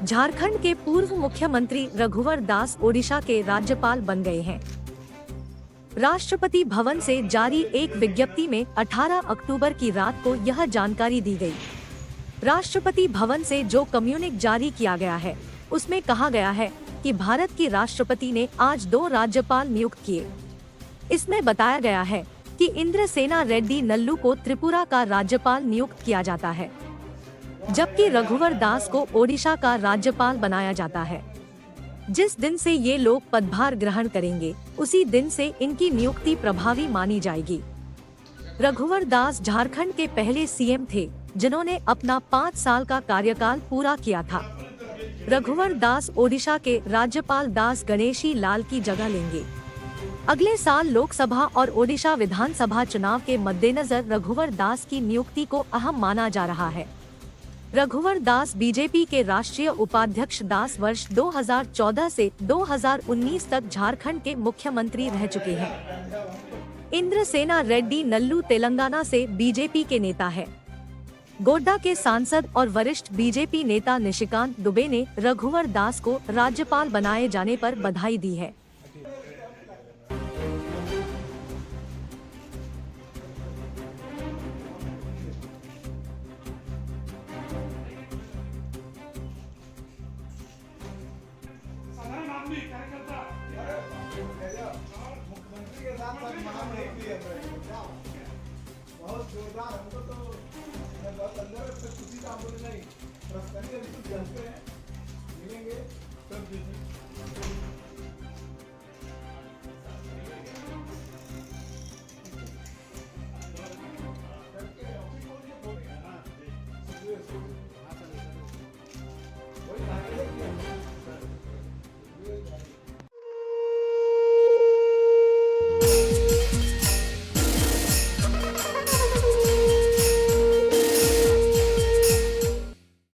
झारखंड के पूर्व मुख्यमंत्री रघुवर दास ओडिशा के राज्यपाल बन गए हैं। राष्ट्रपति भवन से जारी एक विज्ञप्ति में 18 अक्टूबर की रात को यह जानकारी दी गई। राष्ट्रपति भवन से जो कम्युनिक जारी किया गया है, उसमें कहा गया है कि भारत की राष्ट्रपति ने आज 2 राज्यपाल नियुक्त किए। इसमें बताया गया है कि इंद्रसेना रेड्डी नल्लू को त्रिपुरा का राज्यपाल नियुक्त किया जाता है, जबकि रघुवर दास को ओडिशा का राज्यपाल बनाया जाता है। जिस दिन से ये लोग पदभार ग्रहण करेंगे, उसी दिन से इनकी नियुक्ति प्रभावी मानी जाएगी। रघुवर दास झारखंड के पहले सीएम थे, जिन्होंने अपना 5 साल का कार्यकाल पूरा किया था। रघुवर दास ओडिशा के राज्यपाल दास गणेशी लाल की जगह लेंगे। अगले साल लोकसभा और ओडिशा विधानसभा चुनाव के मद्देनजर रघुवर दास की नियुक्ति को अहम माना जा रहा है। रघुवर दास बीजेपी के राष्ट्रीय उपाध्यक्ष दास वर्ष 2014 से 2019 तक झारखंड के मुख्यमंत्री रह चुके हैं। इंद्रसेना रेड्डी नल्लू तेलंगाना से बीजेपी के नेता है। गोड्डा के सांसद और वरिष्ठ बीजेपी नेता निशिकांत दुबे ने रघुवर दास को राज्यपाल बनाए जाने पर बधाई दी है। मुख्यमंत्री के साथ साथ बहुत जोरदार, हमको तो बहुत अंदर से खुशी का बोले नहीं, प्रश्न अभी तो जानते हैं, मिलेंगे सब